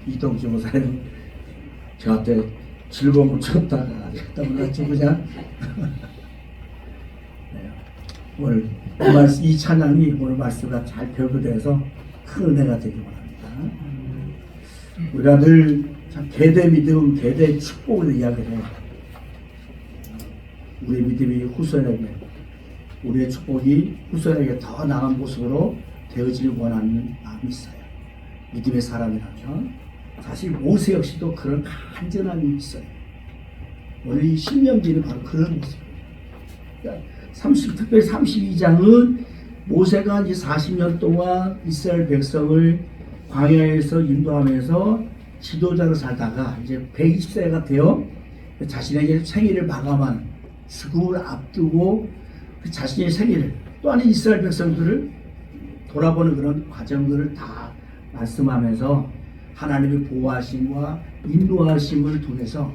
이동주 목사님 저한테 즐거움을 줬다가 했다고 그냥 오늘 이 찬양이 오늘 말씀과 잘 결부돼서 큰 은혜가 되기 바랍니다. 우리가 늘 계대 믿음, 계대 축복을 이야기해요. 우리 믿음이 후손에게, 우리의 축복이 후손에게 더 나은 모습으로 되어지길 원하는 마음이 있어요. 믿음의 사람이라면 사실 모세 역시도 그런 간절함이 있어요. 오늘 이 신명기는 바로 그런 모습이에요. 그러니까 특별히 32장은 모세가 이제 40년 동안 이스라엘 백성을 광야에서 인도하면서 지도자로 살다가 이제 120세가 되어 자신에게 생일을 마감한 죽음을 앞두고 자신의 생일을 또한 이스라엘 백성들을 돌아보는 그런 과정들을 다 말씀하면서 하나님의 보호하심과 인도하심을 통해서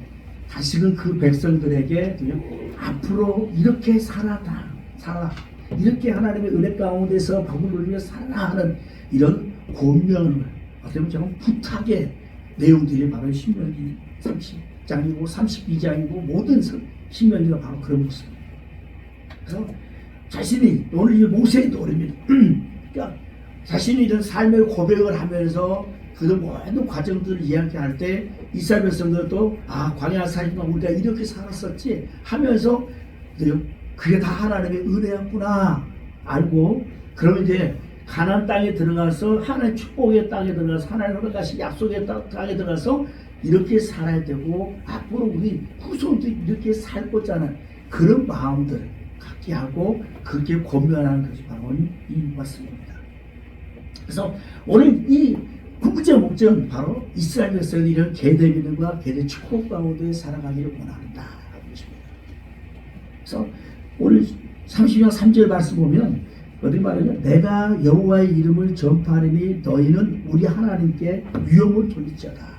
다시금 그 백성들에게 앞으로 이렇게 살아 이렇게 하나님의 은혜 가운데서 복을 누리며 살아 하는 이런 권면을 어떻게 보면 조금 부탁의 내용들이 바로 신명기 30장이고 32장이고 모든 신명기가 바로 그런 모습입니다. 그래서 자신이 오늘 이 모세의 노래입니다. 그러니까 자신이 이런 삶의 고백을 하면서 그 모든 과정들을 이야기할 때 이스라엘 백성들도 광야 살이지만 우리가 이렇게 살았었지 하면서 그게 다 하나님의 은혜였구나 알고, 그러면 이제 가나안 땅에 들어가서 하나님의 축복의 땅에 들어가서 하나님의 허락하신 약속의 땅에 들어가서 이렇게 살아야 되고 앞으로 우리 후손들이 이렇게 살고자 하는 그런 마음들을 갖게 하고 그렇게 권면하는 것이 바로 이 말씀입니다. 그래서 오늘 이 궁극적 목적은 바로 이스라엘 백성이 이런 계대 믿음과 계대 축복 가운데 살아가기를 원한다 하는 것입니다. 그래서 오늘 30장 3절 말씀 보면 어디 말하냐, 내가 여호와의 이름을 전파하리니 너희는 우리 하나님께 위엄을 돌리자다.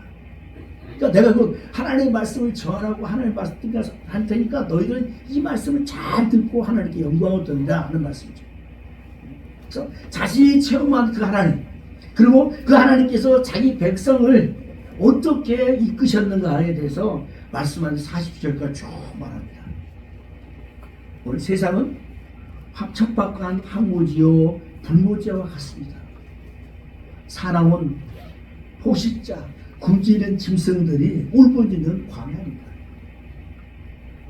그러니까 내가 그 하나님의 말씀을 전하고 하나님의 말씀을 할 테니까 너희들은 이 말씀을 잘 듣고 하나님께 영광을 돌리라 하는 말씀이죠. 그래서 자신이 체험한 그 하나님, 그리고 그 하나님께서 자기 백성을 어떻게 이끄셨는가에 대해서 말씀하는 40절까지 쭉 말합니다. 오늘 세상은 척박한 황무지요 불모지와 같습니다. 사나운 포식자, 굶주리는 짐승들이 울부짖는 광야입니다.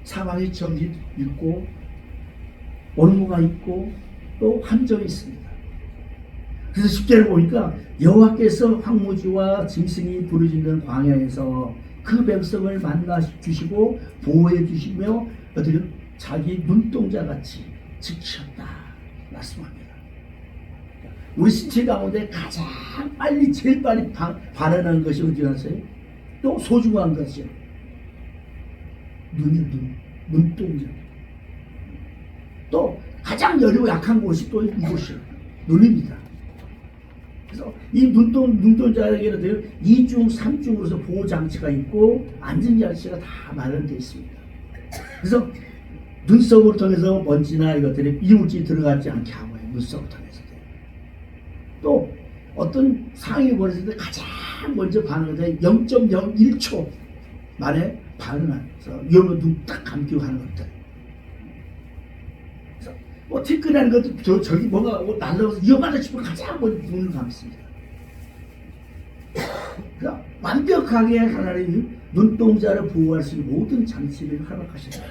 사망의 정이 있고 원무가 있고 또 함정이 있습니다. 그래서 10절을 보니까 여호와께서 황무지와 짐승이 부르짖는 광야에서 그 백성을 만나 주시고 보호해 주시며 어떻게 자기 눈동자같이 지키셨다 말씀합니다. 우리 신체 가운데 가장 빨리 제일 빨리 반응하는 것이 어디 가세요? 또 소중한 것이요. 눈동자. 또 가장 여리고 약한 곳이 또 이곳이요. 눈입니다. 그래서 이 눈동자에게는 2중, 3중으로서 보호장치가 있고 안전장치가 다 마련되어 있습니다. 그래서 눈썹을 통해서 먼지나 이것들이 이물질이 들어가지 않게 하고 눈썹을 통해서. 또 어떤 상황이 벌어질 때 가장 먼저 반응하는 0.01초 만에 반응하면서 위험을 눈 딱 감기고 하는 것들. 그래서 뭐 티끌이라는 것도 저기 뭐가 날라와서 위험하다 싶으면 가장 먼저 눈을 감습니다. 그러니까 완벽하게 하나님이 눈동자를 보호할 수 있는 모든 장치를 허락하셨다.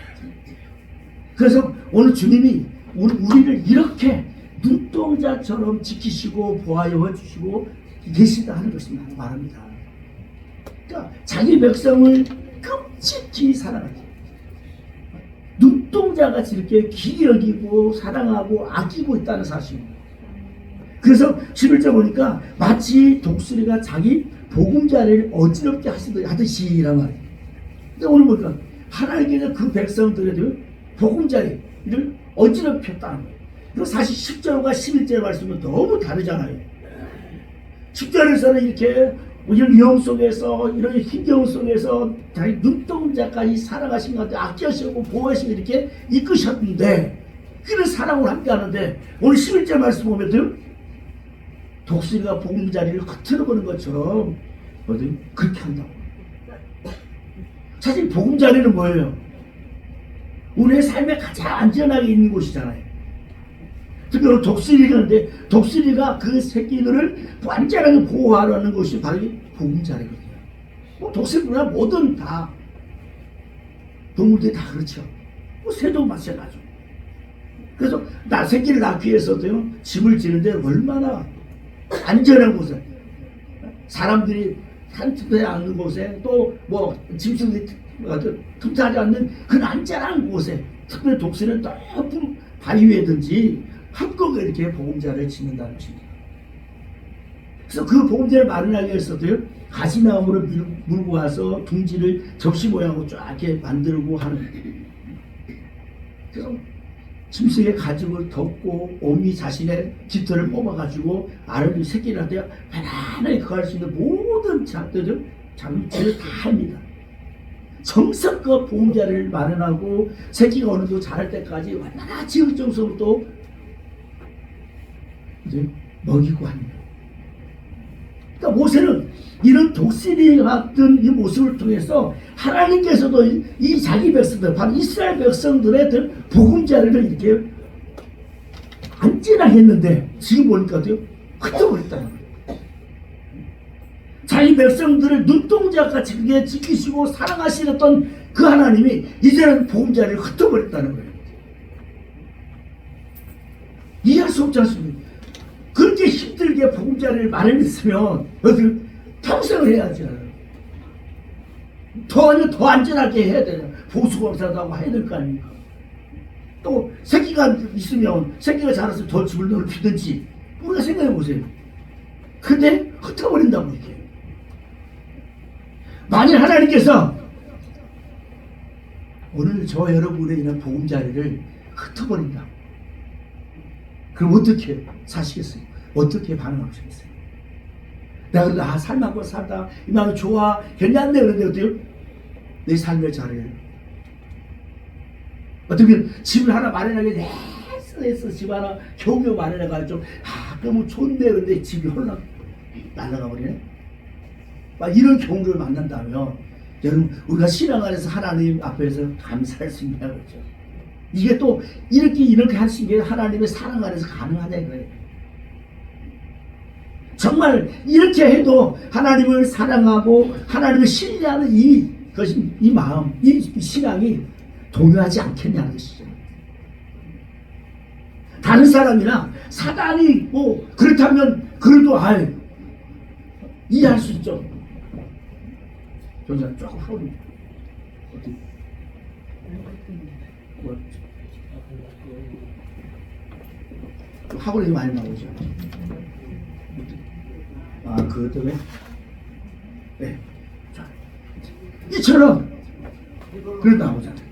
그래서 오늘 주님이 우리를 이렇게 눈동자처럼 지키시고 보호하여 주시고 계시다 하는 것을 말합니다. 그러니까 자기 백성을 끔찍히 사랑하죠. 눈동자같이 이렇게 귀히 여기고 사랑하고 아끼고 있다는 사실입니다. 그래서 11절 보니까 마치 독수리가 자기 보금자리를 어지럽게 하듯이란 말이에요. 근데 오늘 보니까 하나님께서 그 백성들의 보금자리를 어지럽혔다는 거예요. 사실 10절과 11절 말씀은 너무 다르잖아요. 10절에서는 이렇게 이런 위험 속에서 이런 힘겨움 속에서 자기 눈동자까지 살아가신 것 같아 아껴시고 보호하시고 이렇게 이끄셨는데 그런 사랑을 함께 하는데 오늘 11절 말씀 보면 독수리가 보금자리를 흐트러보는 것처럼 어디 그렇게 한다고. 사실 보금자리는 뭐예요? 우리의 삶에 가장 안전하게 있는 곳이잖아요. 특히 독수리가 있는데 독수리가 그 새끼들을 완전하게 보호하려는 것이 바로 이 보금자리거든요. 뭐 독수리나 뭐든 다 동물들이 다 그렇죠. 뭐 새도 마찬가지죠. 그래서 새끼를 낳기 위해서도요 집을 지는데 얼마나 안전한 곳에 사람들이 틈타지 않는 곳에 또 뭐 짐승들이 틈타지 않는 그 안전한 곳에 특별히 독수리는 높은 바위 위에든지 한꺼번에 이렇게 보금자리를 짓는다는 것입니다. 그래서 그 보금자리를 마련하기 위해서도요 가시나무를 물고 와서 둥지를 접시 모양으로 쫙 이렇게 만들고 하는. 그래서 짐승의 가죽을 덮고 어미 자신의 깃털을 뽑아가지고 알을 새끼들한테 편안하게 거할 수 있는 모든 장치를 다 합니다. 정성껏 보금자리를 마련하고 새끼가 어느 정도 자랄 때까지 얼마나 지극정성으로 이제 먹이고 합니다. 그러니까 모세는 이런 독수리 같은 이 모습을 통해서 하나님께서도 이 자기 백성들, 바로 이스라엘 백성들의 보금자리를 이렇게 안전하게 했는데 지금 보니까도요 흩어버렸다는 거예요. 자기 백성들을 눈동자같이 그게 지키시고 사랑하시던 그 하나님이 이제는 보금자리를 흩어버렸다는 거예요. 이해할 수 없지 않습니까? 그렇게 힘들게 보금자리를 마련했으면 어디 평생을 해야지. 더 안전하게 해야 되잖아. 보수검사도 하고 해야 될 거 아닙니까? 또 새끼가 있으면 새끼가 자라서 더 집을 넓히든지 우리가 생각해 보세요. 근데 흩어버린다고 이렇게. 만일 하나님께서 오늘 저 여러분의 이런 보금자리를 흩어버린다. 그럼 어떻게 사시겠어요? 어떻게 반응하시겠어요? 내가 그래도 살만큼 살다 이 마음이 좋아 괜찮네 그런데 어때요? 내 삶의 자리를 어떻게 집을 하나 마련하게 했어 집 하나 겨우겨우 마련해가지고 그러면 좋은데 근데 집이 홀랑 날아가 버리네. 막 이런 경우를 만난다면 여러분 우리가 신앙 안에서 하나님 앞에서 감사할 수 있냐 그렇죠. 이게 또 이렇게 할 수 있는 게 하나님의 사랑 안에서 가능하냐 이거예요. 정말 이렇게 해도 하나님을 사랑하고 하나님을 신뢰하는 이 마음, 이 신앙이 동요하지 않겠냐는 것이죠. 다른 사람이나 사단이 뭐 그렇다면 그래도 이해할 수 있죠. jon장 조금 하고 어디 뭐 학원에서 많이 나오죠. 그것 때문에 네. 자, 이처럼 그런 나오잖아요.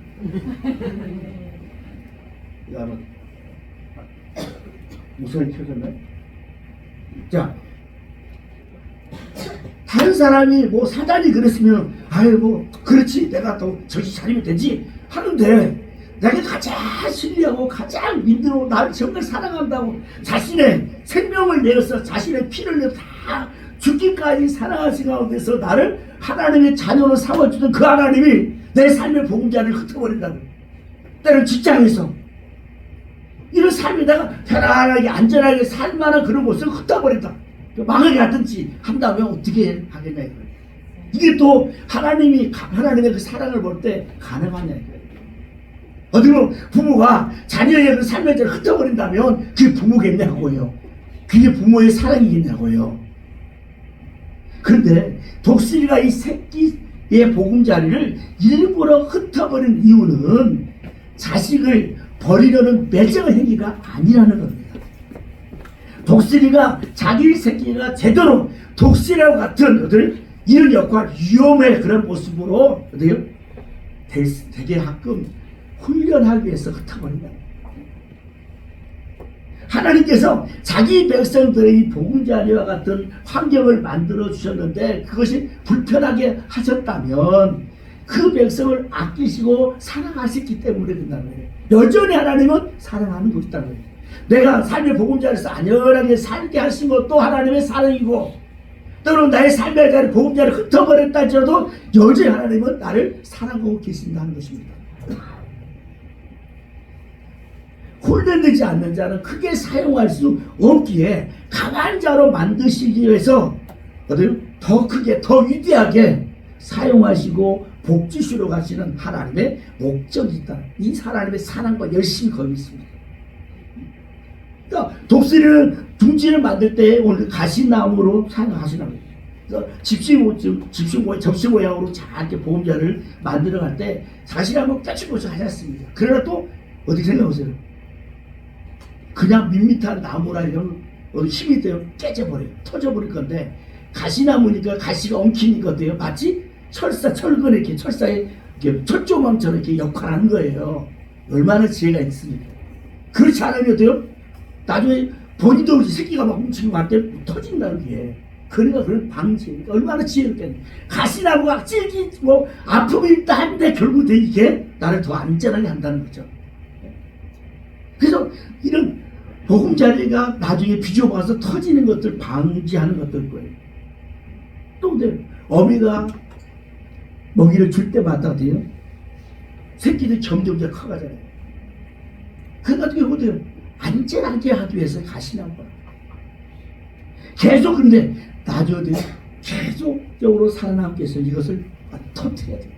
이거 한번 무선이 켜졌나요? 자, 다른 사람이 뭐 사단이 그랬으면 뭐 그렇지 내가 또 정신 차리면 되지 하는데 내가 가장 신뢰하고 가장 믿고 나를 정말 사랑한다고 자신의 생명을 내어서 자신의 피를 내어 다 죽기까지 사랑하신 가운데서 나를 하나님의 자녀로 삼아주던 그 하나님이 내 삶의 보금자리를 흩어버린다고. 때로는 직장에서 이런 삶이 내가 편안하게 안전하게 살만한 그런 곳을 흩어버린다. 망하게 하든지 한다면 어떻게 하겠냐 이거예요. 이게 또 하나님의 그 사랑을 볼 때 가능하냐 이거예요. 어디 보면 부모가 자녀의 그 삶의 자를 흩어버린다면 그게 부모겠냐고요. 그게 부모의 사랑이겠냐고요. 그런데 독수리가 이 새끼의 보금자리를 일부러 흩어버린 이유는 자식을 버리려는 매정한 행위가 아니라는 겁니다. 독수리가 자기 새끼가 제대로 독수리와 같은 이런 역할, 위험의 그런 모습으로 되게 가끔 훈련하기 위해서 흩어버린다. 하나님께서 자기 백성들의 보금자리와 같은 환경을 만들어 주셨는데 그것이 불편하게 하셨다면 그 백성을 아끼시고 사랑하셨기 때문에 된다는 거예요. 여전히 하나님은 사랑하는 것이다는 거예요. 내가 삶의 보금자리에서 안전하게 살게 하신 것도 하나님의 사랑이고 또는 나의 삶의 자리 보험자를 흩어버렸다 할지라도 여전히 하나님은 나를 사랑하고 계신다는 것입니다. 훈련되지 않는 자는 크게 사용할 수 없기에 강한 자로 만드시기 위해서 더 크게 더 위대하게 사용하시고 복주시러 가시는 하나님의 목적이 있다. 이 하나님의 사랑과 열심히 거기 있습니다. 그러니까 독수리는 둥지를 만들 때 오늘 가시나무로 사용하시는 거예요. 그래서 접시 모양으로 잘 이렇게 보험자를 만들어 갈 때 사실 한번 깨치고서 하지 않습니다. 그러나 또 어떻게 생각하세요? 그냥 밋밋한 나무라 이런 힘이 돼요. 깨져버려요. 터져버릴 건데 가시나무니까 가시가 엉키니까 어때요? 마치 철근 이렇게 철사에 이렇게 철조망처럼 이렇게 역할하는 거예요. 얼마나 지혜가 있습니까? 그렇지 않으면 어때요? 나중에 본인도 새끼가 막 훔치고 갈 때 터진다는 게. 그러니까 그런 방지 얼마나 지혜롭겠네. 가시나무가 찔기 뭐 아픔이 있다 한데 결국 이게 나를 더 안전하게 한다는 거죠. 그래서 이런 보금자리가 나중에 비좁아서 터지는 것들 방지하는 것들 거예요. 또 근데 어미가 먹이를 줄 때마다 돼요. 새끼들이 점점 커가잖아요. 그러니까 어떻게 안전하게 하기 위해서 가시나무가 계속 근데 나중에 계속적으로 살아남기 위해서 이것을 터뜨려야 돼요.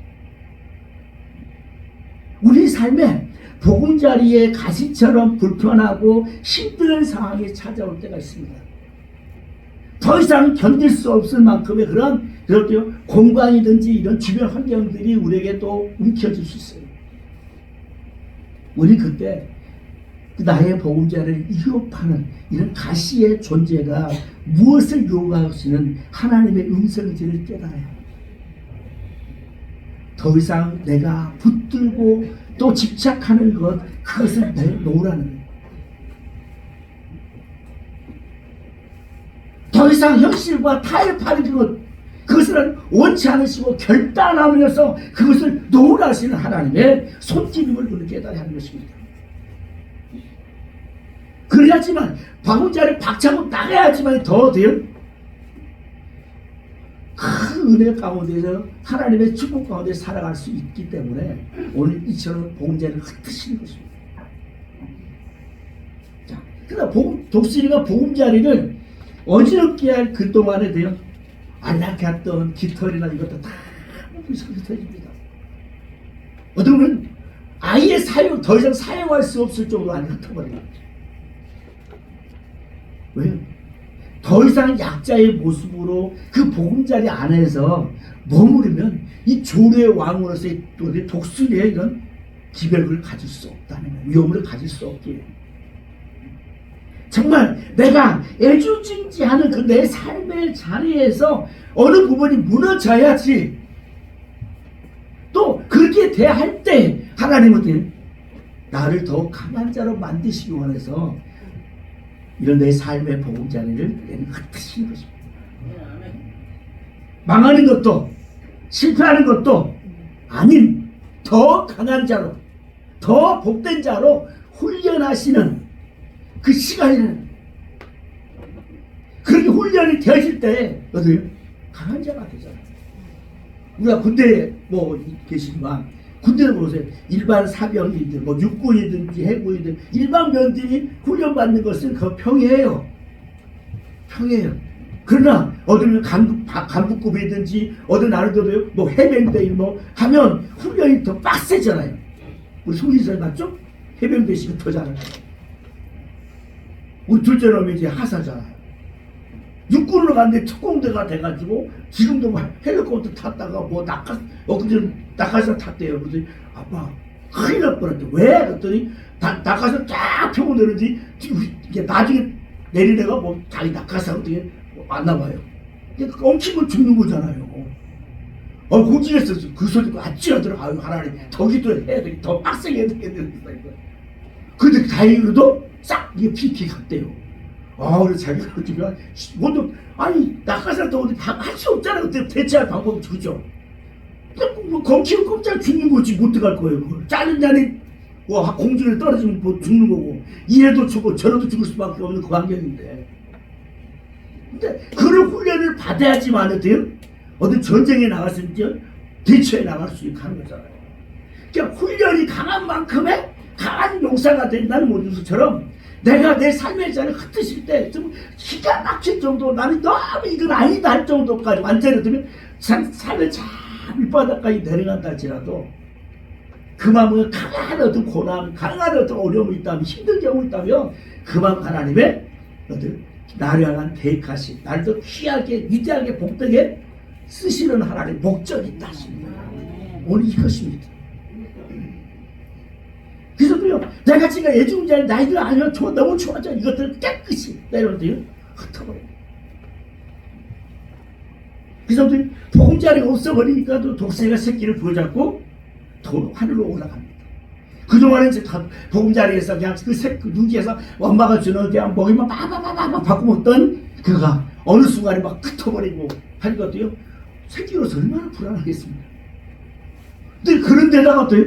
우리 삶에 보금자리에 가시처럼 불편하고 힘든 상황이 찾아올 때가 있습니다. 더 이상 견딜 수 없을 만큼의 그런 공간이든지 이런 주변 환경들이 우리에게 또 움켜질 수 있어요. 우리 그때 나의 보금자리를 위협하는 이런 가시의 존재가 무엇을 요구하시는 하나님의 음성인지를 깨달아야 합니다. 더 이상 내가 붙들고 또 집착하는 것, 그것을 놓으라는 거예요. 더 이상 현실과 타협하는 것, 그것을 원치 않으시고 결단하면서 그것을 놓으라 하시는 하나님의 손길임을 우리는 깨달아야 하는 것입니다. 그래야지만 보금자리를 박차고 나가야지만 더 돼요. 큰 은혜 가운데서 하나님의 축복 가운데 살아갈 수 있기 때문에 오늘 이처럼 보금자리를 흩으시는 것입니다. 자, 그러나 독수리가 보금자리를 어지럽게 할 그동안에 돼요. 안락했던 깃털이나 이것도 다 흩어집니다. 어떤 분은 아예 더 이상 사용할 수 없을 정도로 안에 흩어버립니다. 왜요? 더 이상 약자의 모습으로 그 보금자리 안에서 머무르면 이 조류의 왕으로서의 독수리의 이런 기백을 가질 수 없다는 거예요. 위험을 가질 수 없기에. 정말 내가 애주증지하는 그 내 삶의 자리에서 어느 부분이 무너져야지 또 그렇게 대할 때 하나님은 나를 더 강한 자로 만드시기 원해서 이런 내 삶의 보금자리를 흩으시는 것입니다. 망하는 것도 실패하는 것도 아닌 더 강한 자로 더 복된 자로 훈련하시는 그 시간에는 그렇게 훈련이 되어질 때 어때요? 강한 자가 되잖아요. 우리가 군대에 계시지만 군대를 보세요. 일반 사병이든 육군이든지 해군이든 일반 병들이 훈련받는 것은 평이에요. 그러나 어느 간부급이든지 어느 나라도 해병대 하면 훈련이 더 빡세잖아요. 우리 송일선 맞죠? 해병대시면 더 잘해요. 우리 둘째 놈이 이제 하사잖아요. 육군으로 갔는데 특공대가 돼가지고 지금도 헬리콥터 탔다가 낙하산 탔대요. 그래서 아빠 큰일 날 뻔했대. 왜? 그랬더니 낙하산 쫙 펴고 내리는지 이게 나중에 내린 애가 자기 낙하산 어떻게 만나봐요. 엉키면 죽는 거잖아요. 공직에서 그 소리 아찔하더라고. 아유 하나님 저기도 해야 돼. 더 빡세게 해야 되겠다. 근데 다행히도 싹 이게 피키 갔대요. 그래서 자기가 그러면 낙하산도 어디 할 수 없잖아. 그때 대체할 방법이 그죠. 검치고 꼼짝 죽는 거지. 못 들어갈 거예요. 그걸 짜는 자리 공중에 떨어지면 죽는 거고 이래도 죽고 저래도 죽을 수밖에 없는 그 환경인데 근데 그런 훈련을 받아야지만 어떤 전쟁에 나갔을 때 대처해 나갈 수 있게 하는 거잖아요. 그러니까 훈련이 강한 만큼의 강한 용사가 된다는 모습처럼 내가 내 삶의 자를 흩으실 때 좀 기가 막힐 정도 나는 너무 이건 아니다 할 정도까지 완전히 들면 삶의 참 밑바닥까지 내려간다 할지라도 그 마음에 강한 어떤 고난, 강한 어떤 어려움이 있다면 힘든 경험이 있다면 그만 하나님의 어떤 나를 향한 계획하신 나를 더 귀하게 위대하게 복되게 쓰시는 하나님의 목적이 있다 하십니다. 오늘 이것입니다. 그래서 그요 내가 지금 애중자의 나이들 아니면 너무 좋아져 이것들을 깨끗이 내려놓더니 흩어버려요. 그래서 보금자리가 없어버리니까 독새가 새끼를 부여잡고 하늘로 올라갑니다. 그동안은 보금자리에서 그냥 그 누기에서 엄마가 주는 그냥 먹이만 막 받고 먹던 그가 어느 순간에 막 흩어버리고 한 것도요 새끼로서 얼마나 불안하겠습니까? 근데 그런 데다가 또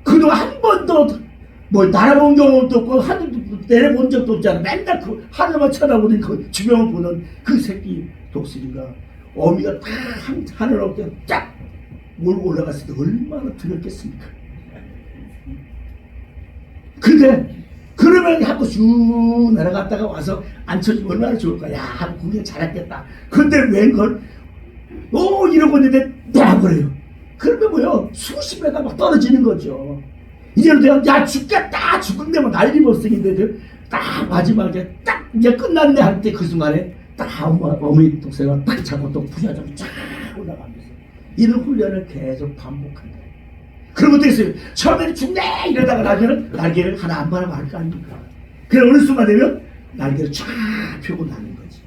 그동안 한 번도 뭐 날아본 경험도 없고 하늘도 내려본 적도 없잖아. 맨날 그 하늘만 쳐다보는 그 주변을 보는 그 새끼 독수리가 어미가 딱 하늘로 쫙 몰고 올라갔을 때 얼마나 두렵겠습니까? 근데 그러면 하고 쭉 날아갔다가 와서 앉혀주면 얼마나 좋을까? 야, 구경 잘했겠다. 근데 웬걸 이러고 있는데 놔버려요. 그러면 뭐요? 수십 배가 막 떨어지는 거죠. 이제는 내가 야 죽겠다 죽은데 뭐 난리 못생긴데 딱 마지막에 딱 이제 끝났네 할 때 그 순간에 딱 어머니 독새가 딱 잡고 또 부여잡고 쫙 올라가면서 이런 훈련을 계속 반복한다. 그러면 됐어요. 처음에는 죽네 이러다가 나중에는 날개를 하나 안 바라고 할 거 아닙니까? 그래 어느 순간 되면 날개를 쫙 펴고 나는 거지.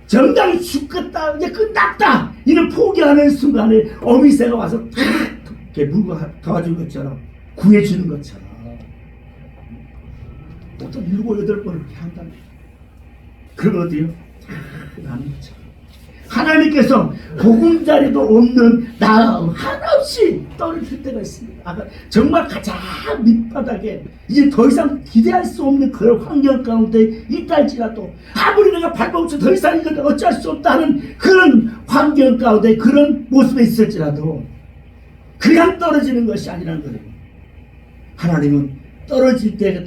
정당히 죽겠다 이제 끝났다 이런 포기하는 순간에 어미새가 와서 탁 이렇게 물고 도와준 것처럼 구해주는 것처럼 보통 7, 8번을 그렇게 한다는 거예요. 그러면 어때요? 나는 것처럼 하나님께서 보금자리도 없는 나 한없이 떨어질 때가 있습니다. 아까 정말 가장 밑바닥에 이제 더 이상 기대할 수 없는 그런 환경 가운데 있다 할지라도 아무리 내가 발버둥쳐 더 이상 이건 어쩔 수 없다는 그런 환경 가운데 그런 모습에 있을지라도 그냥 떨어지는 것이 아니라는 거예요. 하나님은 떨어질 때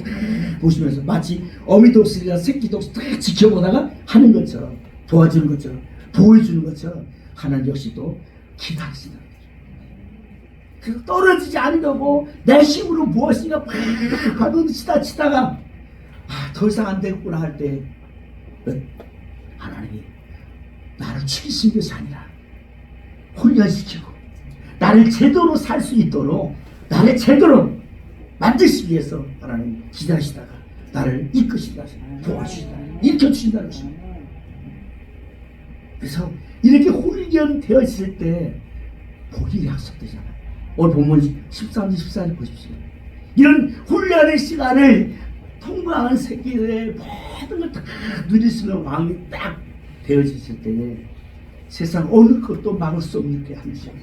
보시면서 마치 어미 독수리가 새끼 독수리 딱 지켜보다가 하는 것처럼 도와주는 것처럼 보여주는 것처럼 하나님 역시도 기다리시는 거예요. 그래서 떨어지지 않으려고 내 힘으로 무엇인가 팍 치다가 더 이상 안 되겠구나 할 때 하나님이 나를 죽이신 것이 아니라 훈련시키고 나를 제대로 살 수 있도록 나를 제대로 만드시기 위해서 하나님 기다리시다가 나를 이끄신다, 도와주신다, 일으켜주신다는 것입니다. 그래서 이렇게 훈련되어 있을 때 복이 약속되잖아요. 오늘 본문 13절 14절 보십시오. 이런 훈련의 시간을 통과한 새끼들의 모든 걸 다 누릴 수 있는 왕이 딱 되어졌을 때에 세상 어느 것도 막을 수 없게 하는 시간.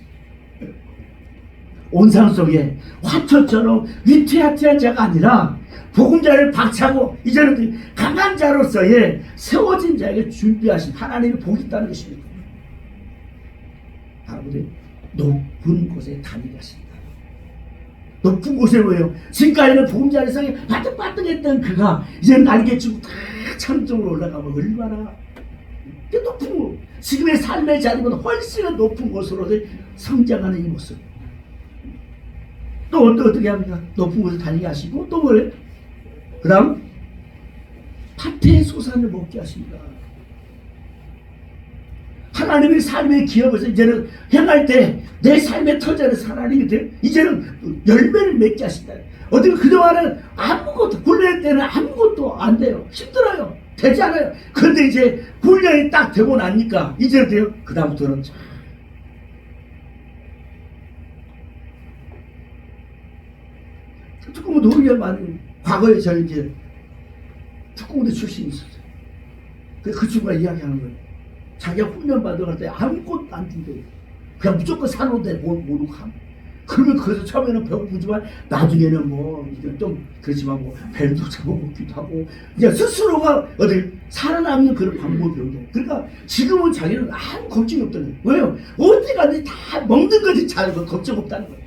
온상 속에 화초처럼 위태하태한 자가 아니라 복음자를 박차고 이제는 강한 자로서의 세워진 자에게 준비하신 하나님의 복이 있다는 것입니다. 여러분들 높은 곳에 다니게 하신다. 높은 곳에 뭐예요? 지금까지는 복음자의 상에 바득바득했던 그가 이제 날개 주고 다 천정으로 올라가면 얼마나 높은 곳, 지금의 삶의 자리보다 훨씬 높은 곳으로 성장하는 이 모습. 또 어떻게 합니까? 높은 곳을 다니게 하시고 또 뭐예요? 그 다음 밭의 소산을 먹게 하십니다. 하나님의 삶의 기업에서 이제는 행할 때 내 삶의 터전을 하나님이 돼 이제는 열매를 맺게 하신다. 어떻게 그동안은 아무것도 훈련 때는 아무것도 안 돼요. 힘들어요. 되지 않아요. 그런데 이제 훈련이 딱 되고 나니까 이제는 돼요. 그 다음부터는 특공부 노력이 많은 과거에 저희 이제 특공대 출신이 있었어요. 그 친구가 이야기하는 거예요. 자기가 훈련 받아갈 때 아무것도 안 준대요. 그냥 무조건 산호대 모르고 함. 그러면 거기서 처음에는 배고프지만 나중에는 뭐 이게 좀 그렇지만 뭐 뱀도 잡아먹기도 하고 이제 스스로가 어디 살아남는 그런 방법이 배운다. 그러니까 지금은 자기는 아무 걱정이 없다는 거예요. 왜요? 어디 가든지 다 먹는 것이 잘 걱정 없다는 거예요.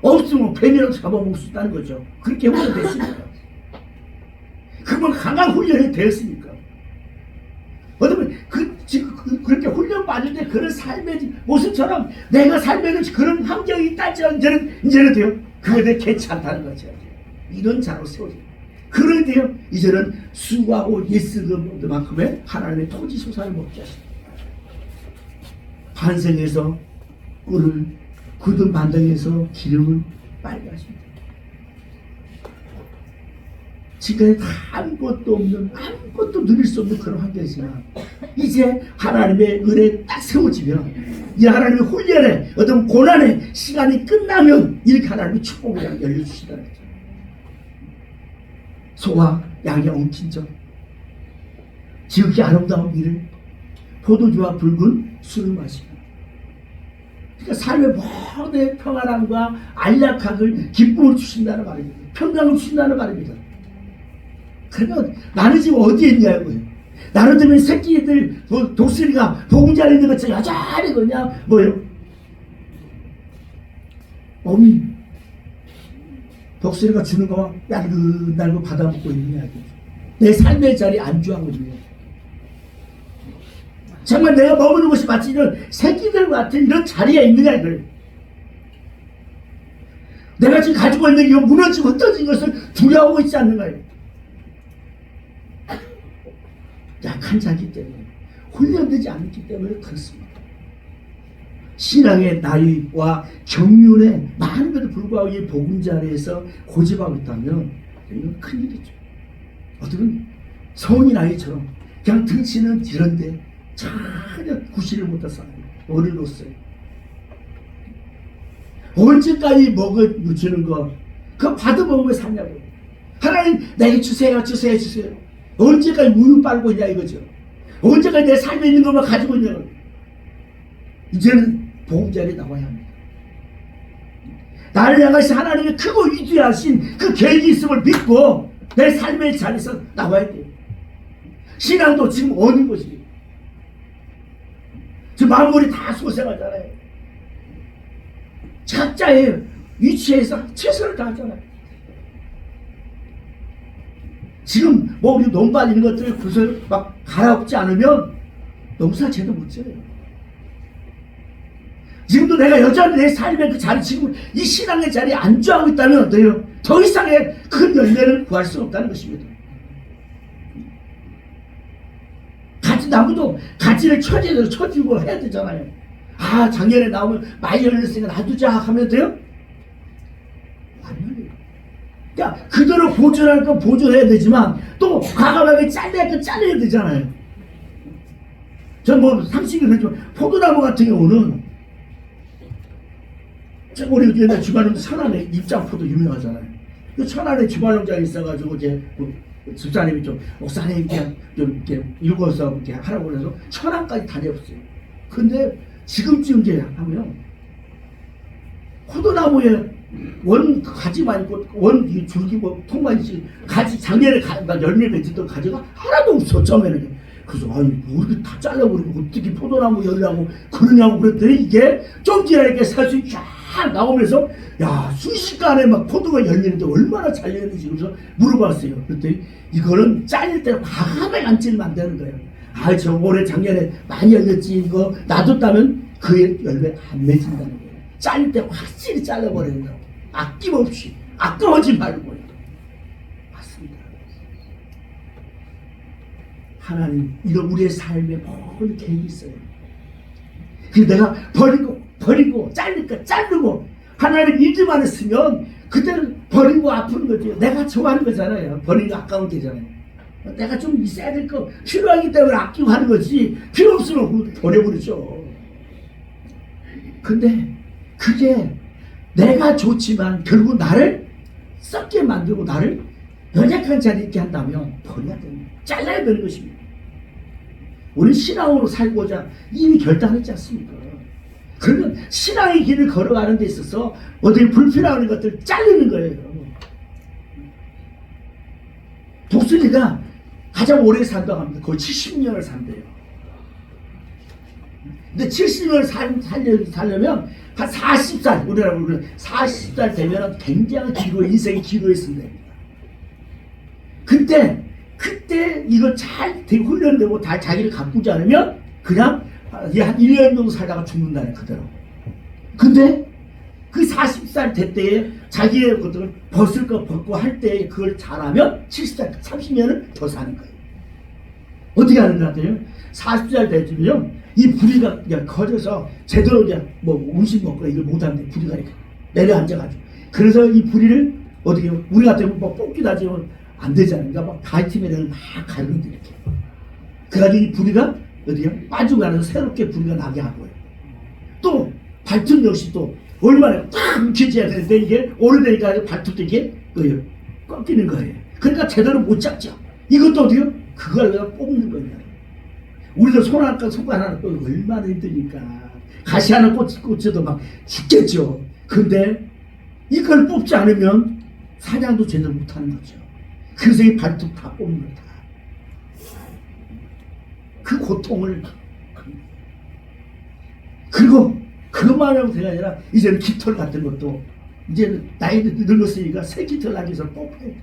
없으면 뱀이라도 잡아먹을 수 있다는 거죠. 그렇게 훈련됐으니까. 그건 강한 훈련이 되었으니까. 어쩌면 그렇게 훈련 받을 때 그런 삶의 모습처럼 내가 삶에는 그런 환경이 있다지만 이제는 돼요. 그거에 대해 괜찮다는 거죠. 이런 자로 세워져요. 그런데요, 이제는 수고하고 예쓰는 만큼의 하나님의 토지 소산을 먹게 하십니다. 반생에서 꿀을 굳은 반등에서 기름을 빨게 하십니다. 지금까지 아무것도 없는, 아무것도 누릴 수 없는 그런 환경이지만 이제 하나님의 은혜에 딱 세워지면 이 하나님의 훈련에 어떤 고난의 시간이 끝나면 이렇게 하나님의 축복을 열려주시다는 거죠. 소와 양이 엉킨 적, 지극히 아름다운 길을 포도주와 붉은 술을 마시고, 그러니까 삶의 모든 평안함과 안락함을 기쁨을 주신다는 말입니다. 평강을 주신다는 말입니다. 그러면 나는 지금 어디에 있냐고요. 나는 때문에 새끼들 독수리가 보금자리 있는 것처럼 여전히 그냥 뭐요? 어미 독수리가 주는 거만 얇은 받아먹고 있는 이야기죠. 내 삶의 자리에 안주하거든요. 정말 내가 머무는 곳이 마치 이런 새끼들 같은 이런 자리에 있느냐 이걸. 내가 지금 가지고 있는 이 무너지고 흩어진 것을 두려워하고 있지 않는가요? 약한 자기 때문에, 훈련되지 않기 때문에 그렇습니다. 신앙의 나이와 경륜에 많은데도 불구하고 이 복음자리에서 고집하고 있다면 이건 큰일이죠. 어떻게 성인 아이처럼 그냥 등치는 이런데 전혀 구실을 못한 사람이 어른으로서요. 언제까지 먹어주는 거 그거 받아먹으면 사냐고. 하나님 내게 주세요. 언제까지 우유 빨고 있냐 이거죠. 언제까지 내 삶에 있는 것만 가지고 있냐. 이제는 복음자리에 나와야 합니다. 나를 향하신 하나님의 크고 위대하신 그 계획이 있음을 믿고 내 삶의 자리에서 나와야 돼요. 신앙도 지금 어느 것이에요. 지금 만물이 다 소생하잖아요. 각자의 위치에서 최선을 다하잖아요. 지금 뭐 우리 논밭 이런 것들을 구설 막 갈아엎지 않으면 농사 제대로 못 지어요. 지금도 내가 여전히 내 삶의 그 자리, 지금 이 신앙의 자리에 안주하고 있다면 어때요? 더 이상의 큰 열매를 구할 수 없다는 것입니다. 나무도 가지를 처제대로 쳐주고 해야 되잖아요. 아, 작년에 나오면 많이 열렸으니까 놔두자 하면 돼요? 아니요. 그러니까 그대로 보존할 건 보존해야 되지만 또 과감하게 잘라야 건 잘라야 되잖아요. 전 뭐 상식이 그렇지만 포도나무 같은 경우는 우리 옛날 주말농장 천안에 입장포도 유명하잖아요. 그 천안에 주말농장이 있어가지고 이제 집사님이 좀 목사님 좀 이렇게 읽어서 이렇게 하라고 그래서 천안까지 다녀봤어요. 근데 지금쯤 이제 하면 포도나무에 원 가지만 있고 원 줄기 뭐 통만 있지 가지 작년에 열매 맺었던 가지가 하나도 없어 처음에는. 그래서 아니 뭐 이렇게 다 잘라버리고 어떻게 포도나무 열라고 그러냐고 그랬더니 이게 좀 지나니까 사실 쫙 나오면서 야 순식간에 막 포도가 열리는데 얼마나 잘 열리는지 그래서 물어봤어요. 그랬더니 이거는 잘릴 때 과감하게 안 찔면 안 되는 거예요. 아 저 올해 작년에 많이 열렸지 이거 놔뒀다면 그 열매 안 맺힌다는 거예요. 잘릴 때 확실히 잘라버린다고. 아낌없이 아까워지 말고요. 맞습니다. 하나님 이런 우리의 삶에 모든 계획이 있어요. 그래서 내가 버리고 잘릴 거 자르고 하나님 일만 했으면 그때는 버리고 아픈 거죠. 내가 좋아하는 거잖아요. 버리고 아까운 게잖아요. 내가 좀 있어야 될 거 필요하기 때문에 아끼고 하는 거지 필요 없으면 버려버리죠. 근데 그게 내가 좋지만 결국 나를 썩게 만들고 나를 연약한 자리에 있게 한다면 버려야 됩니다. 잘라야 되는 것입니다. 우리 신앙으로 살고자 이미 결단했지 않습니까? 그러면 신앙의 길을 걸어가는 데 있어서 어디 불필요한 것들 자르는 거예요. 독수리가 가장 오래 산다고 합니다. 거의 70년을 산대요. 근데 70년을 살려면 한 40살, 우리나라 40살 되면 굉장히 길고 인생이 길어있습니다. 그때 이거 잘 훈련되고 다 자기를 가꾸지 않으면 그냥 한 1년 정도 살다가 죽는다네, 그대로. 근데 그 40살 될 때에 자기의 것들을 벗을 거 벗고 할 때 그걸 잘하면 70살, 30년을 더 사는 거예요. 어떻게 하는 것 같아요? 40살 되면 이 부리가 그냥 커져서 제대로 그냥 뭐 음식 먹고 이걸 못하는데 부리가 이렇게 내려앉아가지고. 그래서 이 부리를 어떻게, 우리 같으면 뭐 뽑기 다지면 안 되잖아요. 그러니까 막 바이트맨을 막 가르는데 이렇게. 그래가지고 이 부리가 어디요? 빠지고 나서 새롭게 부리가 나게 하고요. 또 발톱 역시 또 얼마나 딱 움켜져야 되는데 이게 오래되니까 발톱도 이게 꺾이는 거예요. 그러니까 제대로 못 잡죠. 이것도 어디요? 그걸 내가 뽑는 거예요. 우리도 손 하나, 손가락 하나 꽂고 얼마나 힘드니까. 가시 하나 꽂혀도 막 죽겠죠. 근데 이걸 뽑지 않으면 사냥도 제대로 못하는 거죠. 그래서 이 발톱 다 뽑는 거다. 그 고통을. 그리고 그것만 하면 되가 아니라 이제는 깃털 같은 것도 이제는 나이 늙었으니까 새 깃털 나기 위해서 뽑아야 돼.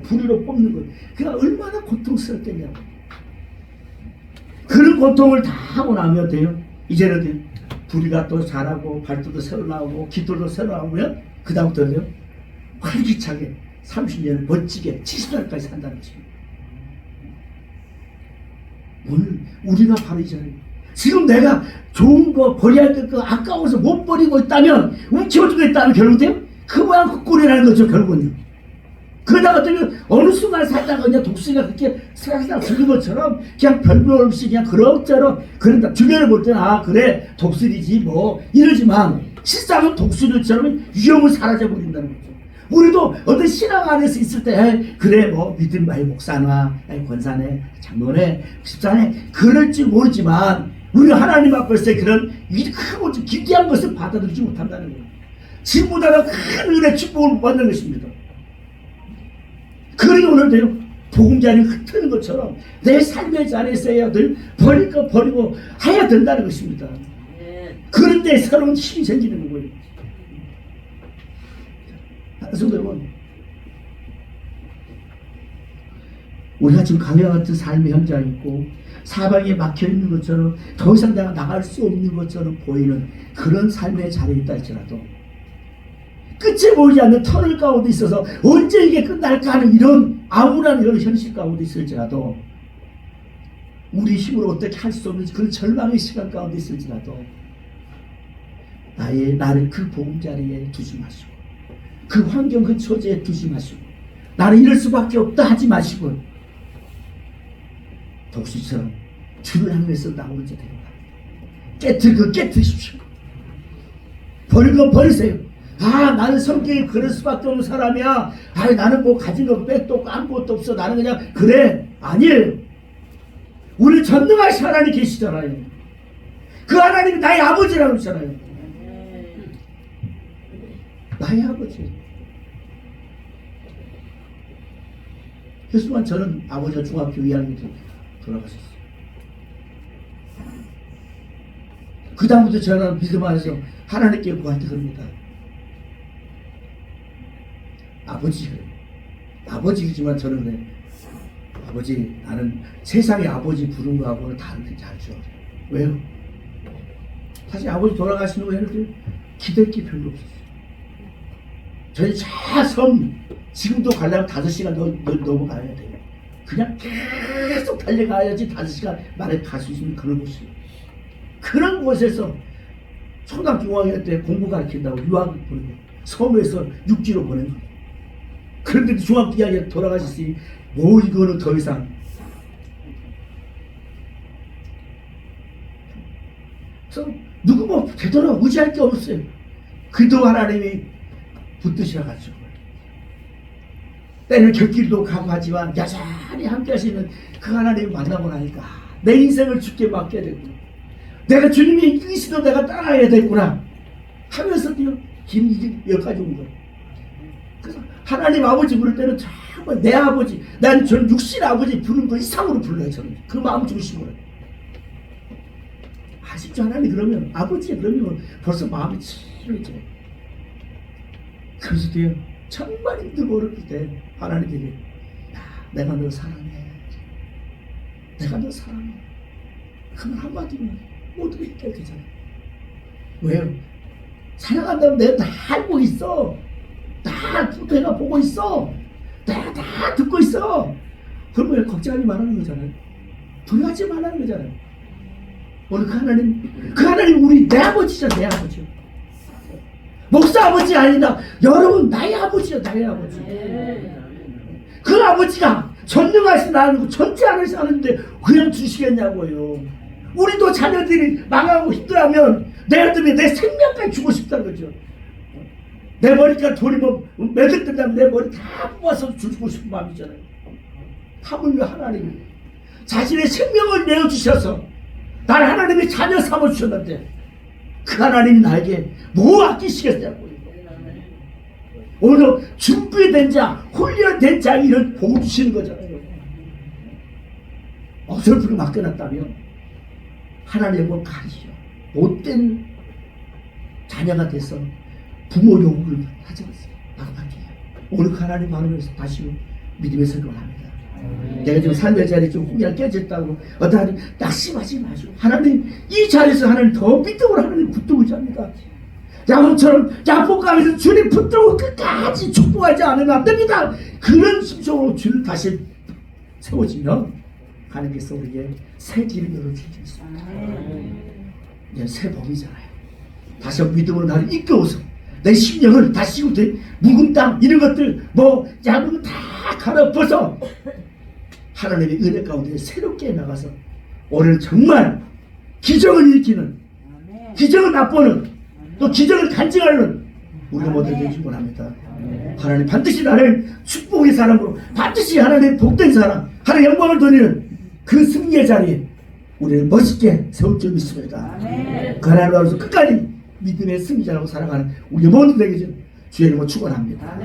부리로 뽑는 거예요. 그러니까 얼마나 고통스럽겠냐고. 그런 고통을 다 하고 나면 돼요. 이제는 부리가 또 자라고 발톱도 새로 나오고 깃털도 새로 나오면 그 다음부터는 활기차게 30년을 멋지게 70살까지 산다는 것입니다. 오늘 우리가 바로 이 자리에 지금 내가 좋은 거 버려야 될 거 아까워서 못 버리고 있다면 움켜쥐고 있다면 결국은 그 모양 그 꼴이라는 거죠. 결국은요. 그러다가 어느 순간 살다가 그냥 독수리가 그렇게 살살 죽은 것처럼 그냥 별별 없이 그냥 그럭저럭 그런다. 주변을 볼 때는 아 그래 독수리지 뭐 이러지만 실상은 독수리처럼 위험을 사라져버린다는 거죠. 우리도 어떤 신앙 안에서 있을 때 그래 뭐 믿음 바의 목사나 권사네 장로네 집사네 그럴지 모르지만 우리가 하나님 앞에서 그런 크고 기괴한 것을 받아들이지 못한다는 거예요. 지금보다는 큰 은혜 축복을 못 받는 것입니다. 그러니 오늘도요 복음자리 흩트는 것처럼 내 삶의 자리에서 늘 버릴 거 버리고 해야 된다는 것입니다. 그런데 새로운 힘이 생기는 거예요. 성도 여러분, 우리가 지금 강야 같은 삶의 현장이 있고 사방에 막혀있는 것처럼 더 이상 내가 나갈 수 없는 것처럼 보이는 그런 삶의 자리에 있다 할지라도 끝이 보이지 않는 터널 가운데 있어서 언제 이게 끝날까 하는 이런 암울한 이런 현실 가운데 있을지라도 우리 힘으로 어떻게 할 수 없는 그런 절망의 시간 가운데 있을지라도 나를 그 복음 자리에 두지 마시고 그 환경 그 처지에 두지 마시고 나는 이럴 수밖에 없다 하지 마시고 독수리처럼 주를 향해서 나오는 자 되는 거야. 깨트리십시오. 버릴 건 버리세요. 아 나는 성격이 그럴 수밖에 없는 사람이야. 아 나는 뭐 가진 거 백도 없고 아무것도 없어. 나는 그냥 그래. 아니에요. 우리 전능하신 하나님 계시잖아요. 그 하나님이 나의 아버지라고 했잖아요. 나의 아버지. 그래서 저는 아버지가 중학교 2학년 때 돌아가셨어요. 그 다음부터 저는 믿음 안에서 하나님께 구할 때 그럽니다. 아버지이지만 저는 그래. 아버지 나는 세상의 아버지 부른 거하고는 다르게 알죠. 왜요? 사실 아버지 돌아가시는 후에는 기댈 게 별로 없었어요. 저희 차섬 지금도 가려면 5시간 넘어가야 돼요. 그냥 계속 달려가야지 5시간 만에 갈 수 있는 그런 곳이에요. 그런 곳에서 초등학교 5학년 때 공부 가르친다고 유학을 보낸 거예요. 섬에서 육지로 보낸 거예요. 그런데 중학교 2학년 돌아가셨으니 뭐 이거는 더 이상. 그래서 누구 뭐 되도록 의지할 게 없어요. 그도 하나님이 붙드시라 가지고 때는 곁길도 가고 하지만 여전히 함께 하시는 그 하나님을 만나고 나니까 내 인생을 주께 맡게 되고 내가 주님이 이시도 내가 따라가야 되구나 하면서도요 긴 여기까지 온 거예요. 그래서 하나님 아버지 부를 때는 정말 내 아버지, 난 저는 육신 아버지 부르는 거 이상으로 불러요. 저는 그 마음 중심으로. 아직도 하나님 그러면 아버지 그러면 벌써 마음이 치료해져요. 그래서도요 정말 힘들고 어렵을 때 하나님에게 야, 내가 너 사랑해, 내가 너 사랑해. 그 말 한마디면 모두 깨끗하잖아요. 왜요? 사랑한다면 내가 다 알고 있어. 다 내가 보고 있어. 내가 다 듣고 있어. 그러면 걱정하지 말라는 거잖아요. 두려워하지 말라는 거잖아요. 오늘 그 하나님 우리 내 아버지죠. 내 아버지. 목사 아버지 아니다. 여러분 나의 아버지요. 나의 아버지. 그 아버지가 전능하신 하나님 존재하는 하는데 그냥 주시겠냐고요. 우리도 자녀들이 망하고 힘들어하면 내가 때문에 내 생명까지 주고 싶다는 거죠. 내 머리가 돈이 뭐 매듭된다면 내 머리 다 뽑아서 주고 싶은 마음이잖아요. 하물며 하나님이 자신의 생명을 내어주셔서 날 하나님의 자녀 삼아주셨는데 그 하나님이 나에게 뭐 아끼시겠냐고요. 오늘 준비된 자, 훈련된 자 이런 복을 주시는 거잖아요. 어설프게 맡겨놨다면 하나님의 뭘 가리죠. 못된 자녀가 돼서 부모 요구를 하지 않습니다. 막막해요. 오늘 하나님 마음에서 다시 믿음의 설교를 합니다. 내가 지금 삶의 자리에 좀 후기가 깨졌다고 어떤 하나님 낙심하지 마시고 하나님 이 자리에서 하나님 더 믿음으로 하나님 붙들고자 합니다. 야곱처럼 야복강에서 주님 붙들고 끝까지 축복하지 않으면 안 됩니다. 그런 심정으로 주를 다시 세워지면 하나님께서 우리에게 새 길을 열어주셨습니다. 이제 새 봄이잖아요. 다시 믿음으로 나를 이끌어서 내 심령을 다시 묵은 땅 이런 것들 뭐 야구는 다 갈아엎어서 하나님의 은혜 가운데 새롭게 나가서 오늘 정말 기적을 일으키는 기적을 맛보는 또 기적을 간증하는 우리가 모두 되기 원합니다. 하나님 반드시 나를 축복의 사람으로 반드시 하나님 복된 사람 하나님 영광을 돌리는 그 승리의 자리에 우리를 멋있게 세울 줄 믿습니다. 그 하나님으로서 끝까지 믿음의 승리자라고 살아가는 우리 모두에게 주의 이름으로 축원합니다.